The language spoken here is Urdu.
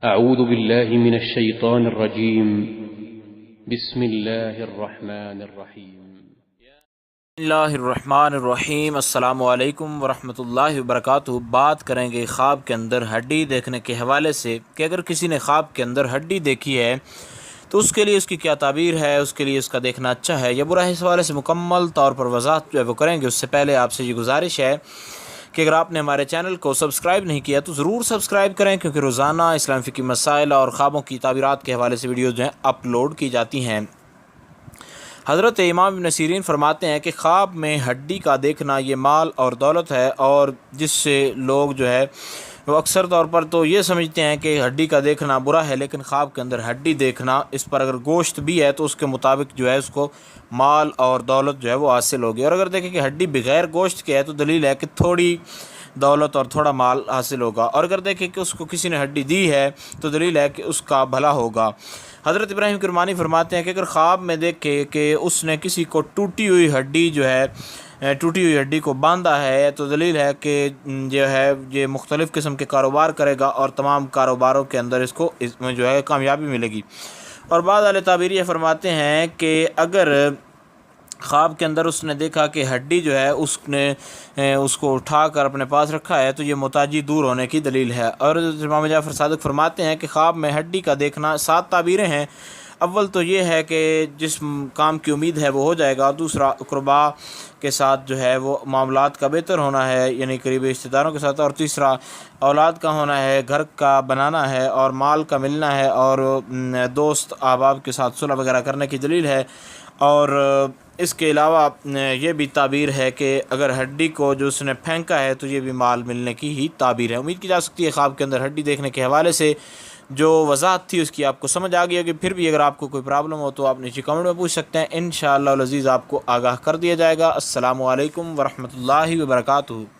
أعوذ بالله من الشيطان الرجيم بسم الله الرحمن الرحيم اللہ الرحمن الرحیم۔ السلام علیکم ورحمۃ اللہ وبرکاتہ۔ بات کریں گے خواب کے اندر ہڈی دیکھنے کے حوالے سے کہ اگر کسی نے خواب کے اندر ہڈی دیکھی ہے تو اس کے لیے اس کی کیا تعبیر ہے، اس کے لیے اس کا دیکھنا اچھا ہے یا برا ہے۔ اس حوالے سے مکمل طور پر وضاحت جو ہے وہ کریں گے۔ اس سے پہلے آپ سے یہ گزارش ہے کہ اگر آپ نے ہمارے چینل کو سبسکرائب نہیں کیا تو ضرور سبسکرائب کریں، کیونکہ روزانہ اسلام فقہی مسائل اور خوابوں کی تعبیرات کے حوالے سے ویڈیوز جو ہیں اپلوڈ کی جاتی ہیں۔ حضرت امام ابن سیرین فرماتے ہیں کہ خواب میں ہڈی کا دیکھنا یہ مال اور دولت ہے، اور جس سے لوگ جو ہے وہ اکثر طور پر تو یہ سمجھتے ہیں کہ ہڈی کا دیکھنا برا ہے، لیکن خواب کے اندر ہڈی دیکھنا، اس پر اگر گوشت بھی ہے تو اس کے مطابق جو ہے اس کو مال اور دولت جو ہے وہ حاصل ہوگی۔ اور اگر دیکھیں کہ ہڈی بغیر گوشت کے ہے تو دلیل ہے کہ تھوڑی دولت اور تھوڑا مال حاصل ہوگا، اور اگر دیکھیں کہ اس کو کسی نے ہڈی دی ہے تو دلیل ہے کہ اس کا بھلا ہوگا۔ حضرت ابراہیم کرمانی فرماتے ہیں کہ اگر خواب میں دیکھے کہ اس نے کسی کو ٹوٹی ہوئی ہڈی کو باندھا ہے تو دلیل ہے کہ جو ہے یہ مختلف قسم کے کاروبار کرے گا اور تمام کاروباروں کے اندر اس میں جو ہے کامیابی ملے گی۔ اور بعض اہل تعبیر یہ فرماتے ہیں کہ اگر خواب کے اندر اس نے دیکھا کہ ہڈی جو ہے اس نے اس کو اٹھا کر اپنے پاس رکھا ہے تو یہ محتاجی دور ہونے کی دلیل ہے۔ اور امام جعفر صادق فرماتے ہیں کہ خواب میں ہڈی کا دیکھنا 7 تعبیریں ہیں۔ اول تو یہ ہے کہ جس کام کی امید ہے وہ ہو جائے گا، اور دوسرا اقربا کے ساتھ جو ہے وہ معاملات کا بہتر ہونا ہے، یعنی قریبی رشتہ داروں کے ساتھ، اور تیسرا اولاد کا ہونا ہے، گھر کا بنانا ہے، اور مال کا ملنا ہے، اور دوست احباب کے ساتھ صلح وغیرہ کرنے کی دلیل ہے۔ اور اس کے علاوہ یہ بھی تعبیر ہے کہ اگر ہڈی کو جو اس نے پھینکا ہے تو یہ بھی مال ملنے کی ہی تعبیر ہے۔ امید کی جا سکتی ہے خواب کے اندر ہڈی دیکھنے کے حوالے سے جو وضاحت تھی اس کی آپ کو سمجھ آ گئی ہوگی۔ پھر بھی اگر آپ کو کوئی پرابلم ہو تو آپ نیچے کمنٹ میں پوچھ سکتے ہیں، انشاءاللہ العزیز آپ کو آگاہ کر دیا جائے گا۔ السلام علیکم ورحمۃ اللہ وبرکاتہ۔